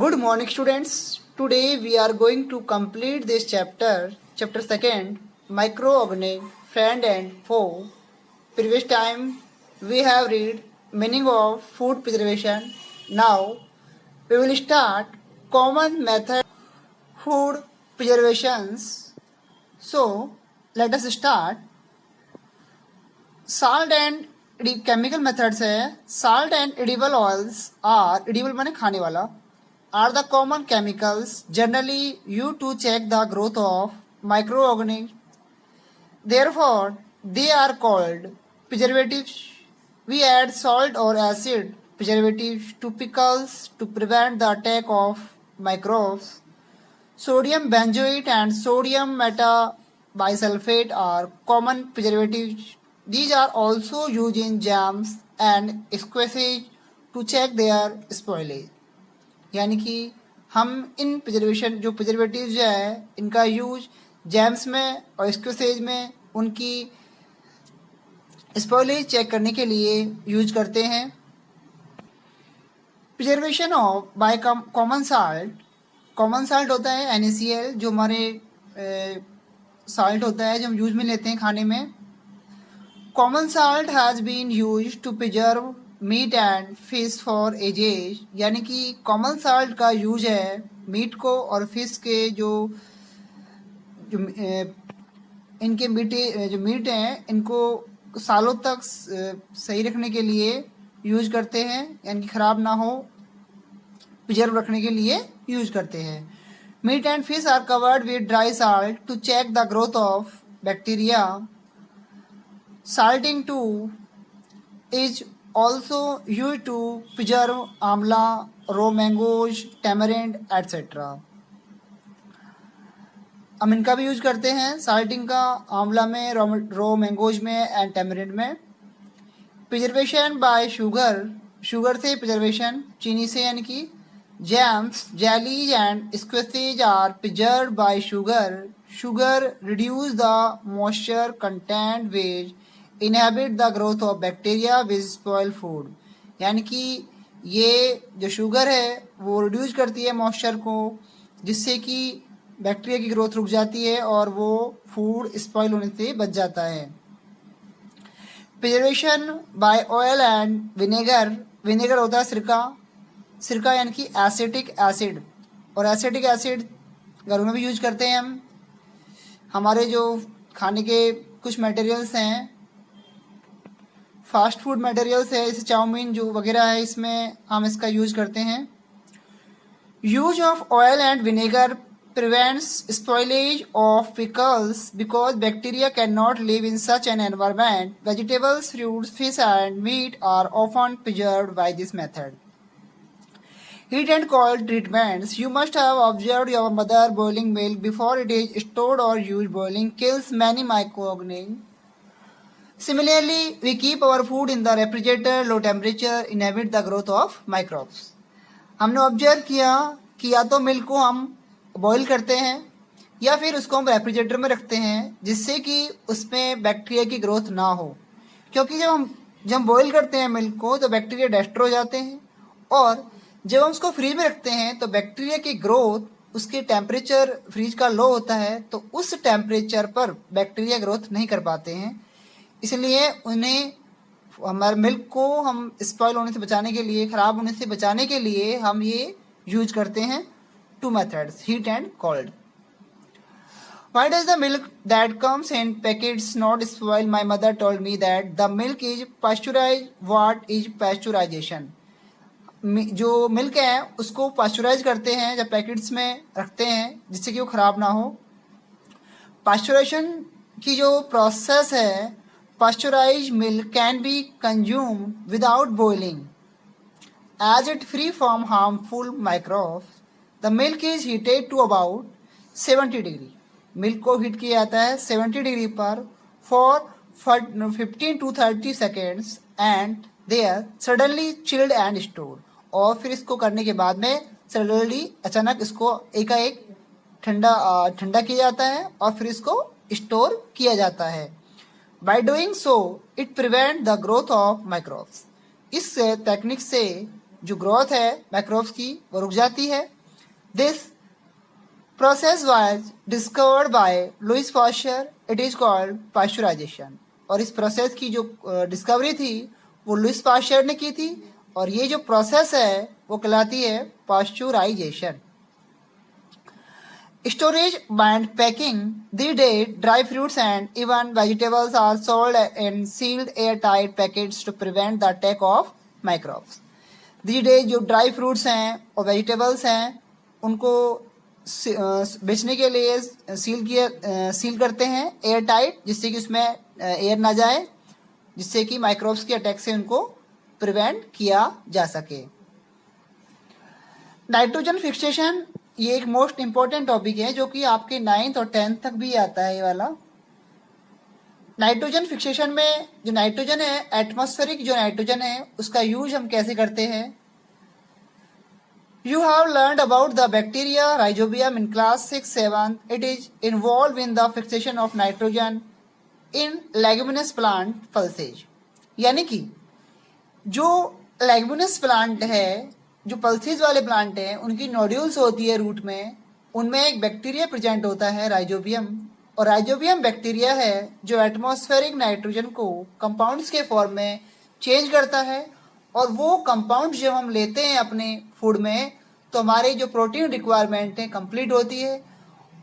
Good morning, students. Today we are going to complete this chapter, chapter second, microorganic, friend and foe. Previous time we have read meaning of food preservation. Now we will start common method food preservations. So let us start. Salt and chemical methods है. Salt and edible oils are edible माने खाने वाला are the common chemicals generally used to check the growth of microorganisms. Therefore, they are called preservatives. We add salt or acid preservatives to pickles to prevent the attack of microbes. Sodium benzoate and sodium metabisulfate are common preservatives. These are also used in jams and squeezes to check their spoilage. यानी कि हम इन preservative जो है इनका use jams में और स्क्वेसेज में उनकी स्पॉइलेज चेक करने के लिए यूज करते हैं. Preservation of by common salt होता है NaCl जो हमारे साल्ट होता है जो हम यूज में लेते हैं खाने में. Common salt has been use to preserve meat and fish for ages. यानी कि कॉमन साल्ट का यूज है मीट को और फिश के जो इनके मीट हैं इनको सालों तक सही रखने के लिए यूज करते हैं, यानी कि ख़राब ना हो प्रिजर्व रखने के लिए यूज करते हैं. Meat and fish are covered with dry salt to check the growth of bacteria. Salting too is also used to preserve amla, raw mangoes, tamarind, etc. हम इनका भी यूज करते हैं साल्टिंग का आंवला में, रॉ मैंगोज में एंड टैमरिंड में. प्रिजर्वेशन बाय शुगर से प्रिजर्वेशन चीनी से, यानी कि jams, jellies and squashes are preserved by sugar reduce the moisture content which inhibit the growth of bacteria which spoil food. यानी कि ये जो शुगर है वो रिड्यूस करती है मॉइस्चर को, जिससे कि बैक्टीरिया की ग्रोथ रुक जाती है और वो फूड स्पॉइल होने से बच जाता है. Preservation by oil and vinegar होता है सिरका यानी कि एसिटिक एसिड, और एसिटिक एसिड घरों में भी यूज करते हैं हम. हमारे जो खाने के कुछ मटेरियल्स हैं, फास्ट फूड मटेरियल्स है जैसे चाउमीन जो वगैरह है, इसमें हम इसका यूज करते हैं. Use of oil and vinegar prevents spoilage of pickles because bacteria can not live in such an environment. Vegetables, fruits, fish and meat are often preserved by this method. Heat and cold treatments. You must have observed your mother boiling milk before it is stored or used. Boiling kills many microorganisms. Similarly, we keep our food in the refrigerator. Low temperature inhibit the growth of microbes. हमने observe किया कि या तो milk को हम boil करते हैं या फिर उसको हम रेफ्रिजरेटर में रखते हैं जिससे कि उसमें बैक्टीरिया की ग्रोथ ना हो. क्योंकि जब हम बॉईल करते हैं मिल्क को तो बैक्टीरिया डेस्ट्रॉय हो जाते हैं, और जब हम उसको फ्रीज में रखते हैं तो बैक्टीरिया की ग्रोथ उसके टेम्परेचर फ्रीज का लो होता है, तो उस टेम्परेचर पर बैक्टीरिया ग्रोथ नहीं कर पाते हैं. इसलिए उन्हें हमारे मिल्क को हम स्पॉइल होने से बचाने के लिए, ख़राब होने से बचाने के लिए हम ये यूज करते हैं two methods, heat and cold. Why does the milk that comes in packets not spoil? My mother told me that the milk is pasteurized. What is pasteurization? जो मिल्क है उसको पास्चुराइज करते हैं जब पैकेट्स में रखते हैं जिससे कि वो ख़राब ना हो. पास्चुराइजेशन की जो प्रोसेस है, pasteurise milk can be consumed without boiling as it free from harmful microbes. The milk is heated to about 70 degree. Milk को हीट किया जाता है 70 डिग्री पर for 15 to 30 seconds and there suddenly chilled and stored. और फिर इसको करने के बाद में सडनली अचानक इसको एकाएक ठंडा किया जाता है और फिर इसको स्टोर किया जाता है. By doing so it prevent the growth of microbes. इस टेक्निक से जो ग्रोथ है माइक्रोब्स की वो रुक जाती है। This process was discovered by Louis Pasteur, it is called pasteurization. और इस प्रोसेस की जो डिस्कवरी थी वो लुइस पाश्चर ने की थी, और ये जो प्रोसेस है वो कहलाती है pasteurisation. Storage and packing. These days, dry fruits and even vegetables are sold in sealed airtight packets to prevent the attack of microbes. These days जो ड्राई फ्रूट्स हैं और वेजिटेबल्स हैं उनको बेचने के लिए सील करते हैं एयर टाइट, जिससे कि उसमें एयर ना जाए, जिससे कि माइक्रोब्स के अटैक से उनको प्रिवेंट किया जा सके। नाइट्रोजन फिक्सेशन ये एक मोस्ट इंपॉर्टेंट टॉपिक है जो कि आपके 9th और 10th तक भी आता है ये वाला। नाइट्रोजन फिक्सेशन में जो नाइट्रोजन है, एटमॉस्फेरिक जो नाइट्रोजन है उसका यूज हम कैसे करते हैं। You have learned about the bacteria rhizobium in class 6-7। It is involve in the fixation of nitrogen in leguminous plant pulses. यानी कि जो लेगुमिनस प्लांट है, जो पल्सेज वाले प्लांट हैं, उनकी नोड्यूल्स होती है रूट में, उनमें एक बैक्टीरिया प्रेजेंट होता है राइजोबियम। और राइजोबियम बैक्टीरिया है जो एटमॉस्फेरिक नाइट्रोजन को कंपाउंड्स के फॉर्म में चेंज करता है। और वो कंपाउंड्स जब हम लेते हैं अपने फूड में तो हमारी जो प्रोटीन रिक्वायरमेंट है कंप्लीट होती है।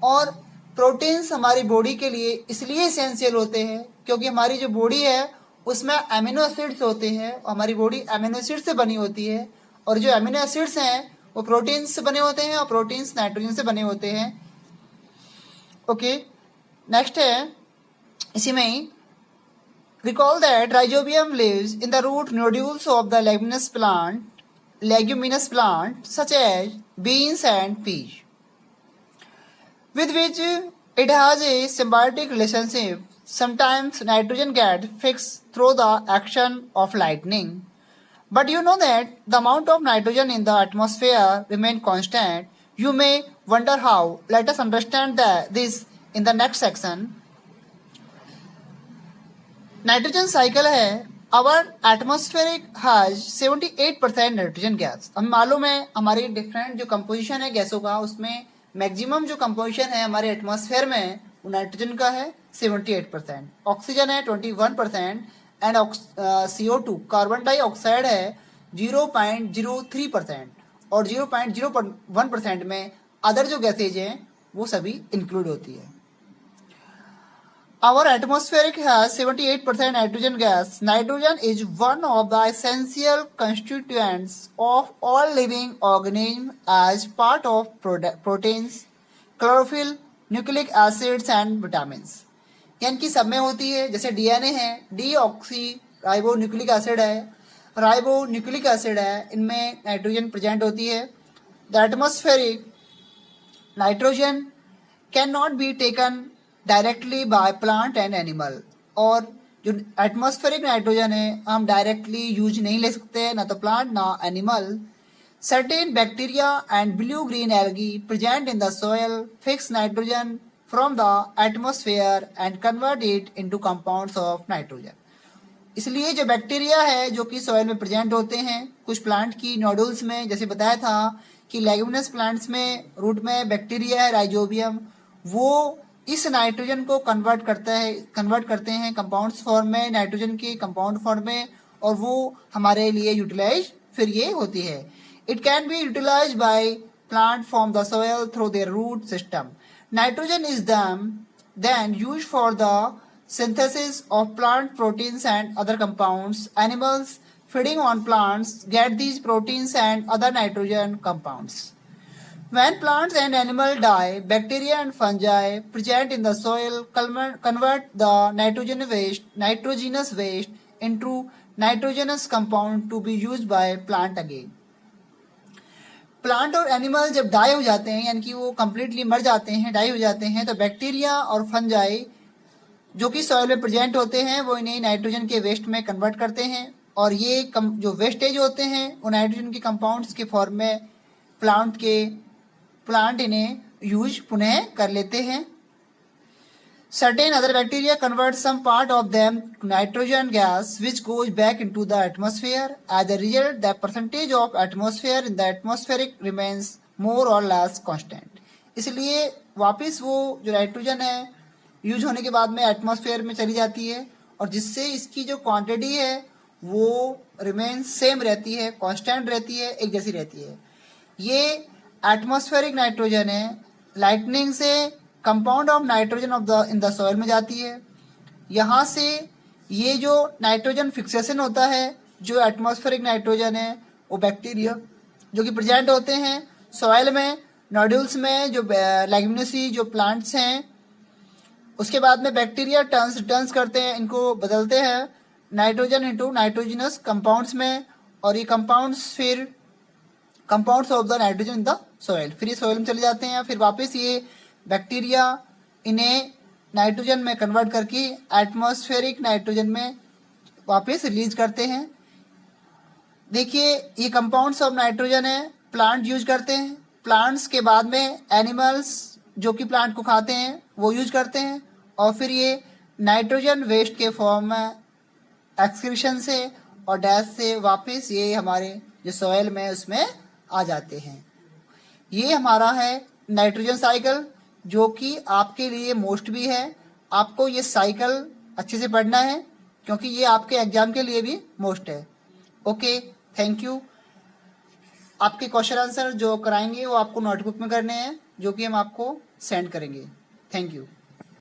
और प्रोटीन्स हमारी बॉडी के लिए इसलिए एसेंशियल होते हैं क्योंकि हमारी जो बॉडी है उसमें अमीनो एसिड्स होते हैं, और हमारी बॉडी अमीनो एसिड से बनी होती है। और जो अमीनो एसिड्स हैं वो प्रोटीन्स से बने होते हैं और प्रोटीन्स नाइट्रोजन से बने होते हैं। ओके, नेक्स्ट है इसी में ही, recall that rhizobium lives in the root nodules of the leguminous plant such as beans and peas, with which it has a symbiotic relationship. Sometimes nitrogen gets fixed through the action of lightning. But you know that the amount of nitrogen in the atmosphere remains constant. You may wonder how. Let us understand this in the next section. Nitrogen cycle है, our atmospheric has 78% nitrogen gas. हमें मालूम है हमारी different जो composition है गैसों का, उसमें मैक्सिमम जो कंपोजिशन है हमारे एटमॉस्फेयर में वो नाइट्रोजन का है 78%, ऑक्सीजन है 21% एंड CO2 कार्बन डाइऑक्साइड है 0.03%, और 0.01% में अदर जो गैसेज हैं वो सभी इंक्लूड होती है। Our atmospheric has 78% nitrogen gas. Nitrogen is one of the essential constituents of all living organisms as part of proteins, chlorophyll, nucleic acids and vitamins. यानी कि सब में होती है, जैसे DNA है, डीऑक्सी राइबो न्यूक्लिक एसिड है, राइबो न्यूक्लिक एसिड है, इनमें नाइट्रोजन प्रेजेंट होती है। The atmospheric nitrogen can not be taken directly by plant and animal. और जो एटमॉस्फेरिक नाइट्रोजन है हम डायरेक्टली यूज नहीं ले सकते, ना तो प्लांट ना animal. Certain bacteria and blue green algae present in the soil fix nitrogen from the atmosphere and convert it into compounds of nitrogen. इसलिए जो बैक्टीरिया है जो कि सॉइल में प्रेजेंट होते हैं, कुछ प्लांट की नोडल्स में, जैसे बताया था कि लेग्यूमिनस प्लांट्स में रूट में बैक्टीरिया है राइजोबियम, वो इस नाइट्रोजन को कन्वर्ट करते हैं कंपाउंड्स फॉर्म में, नाइट्रोजन के कंपाउंड फॉर्म में, और वो हमारे लिए यूटिलाइज फिर ये होती है। It can be utilize by plant from the soil through their root system. Nitrogen is then used for the synthesis of plant proteins and other compounds. Animals feeding on plants get these proteins and other nitrogen compounds. When plants and animals die, bacteria and fungi present in the soil convert the nitrogenous waste into nitrogenous compound to be used by plant again. Plant और animal जब die हो जाते हैं, यानी कि वो completely मर जाते हैं, डाई हो जाते हैं, तो बैक्टीरिया और फंजाई जो कि सॉइल में प्रेजेंट होते हैं वो इन्हें नाइट्रोजन के वेस्ट में कन्वर्ट करते हैं, और ये जो वेस्टेज होते हैं वो नाइट्रोजन के कंपाउंड्स के फॉर्म में प्लांट इन्हें यूज पुनः कर लेते हैं। Certain other bacteria convert some part of them to nitrogen gas which goes back into the atmosphere. As a result, the percentage of atmosphere in the atmospheric remains more or less constant. इसलिए वापस वो जो nitrogen है use होने के बाद में atmosphere में चली जाती है और जिससे इसकी जो क्वांटिटी है वो रिमेन सेम रहती है, कांस्टेंट रहती है, एक जैसी रहती है। ये एटमॉस्फेरिक नाइट्रोजन है, लाइटनिंग से compound of nitrogen of the in the soil में जाती है। यहाँ से ये जो नाइट्रोजन फिक्सेशन होता है, जो एटमॉस्फेरिक नाइट्रोजन है, वो बैक्टीरिया जो कि प्रेजेंट होते हैं सॉइल में, नोड्यूल्स में, जो लेग्यूमिनेसी जो प्लांट्स हैं, उसके बाद में बैक्टीरिया टर्न्स करते हैं, इनको बदलते हैं नाइट्रोजन इनटू नाइट्रोजनस कंपाउंड्स में, और ये कंपाउंड्स फिर compounds of the nitrogen in the soil, फिर ये सॉइल में चले जाते हैं। फिर वापस ये बैक्टीरिया इन्हें नाइट्रोजन में कन्वर्ट करके एटमॉस्फेरिक नाइट्रोजन में वापस रिलीज करते हैं। देखिए ये कंपाउंड्स ऑफ नाइट्रोजन है, प्लांट यूज करते हैं, प्लांट्स के बाद में एनिमल्स जो कि प्लांट को खाते हैं वो यूज करते हैं, और फिर ये नाइट्रोजन वेस्ट के फॉर्म में एक्सक्रीशन से और डैश से वापस ये हमारे जो सॉइल में उसमें आ जाते हैं। ये हमारा है नाइट्रोजन साइकिल, जो कि आपके लिए मोस्ट भी है। आपको ये साइकिल अच्छे से पढ़ना है क्योंकि ये आपके एग्जाम के लिए भी मोस्ट है। Okay, thank you. आपके क्वेश्चन आंसर जो कराएंगे वो आपको नोटबुक में करने हैं, जो कि हम आपको सेंड करेंगे। Thank you.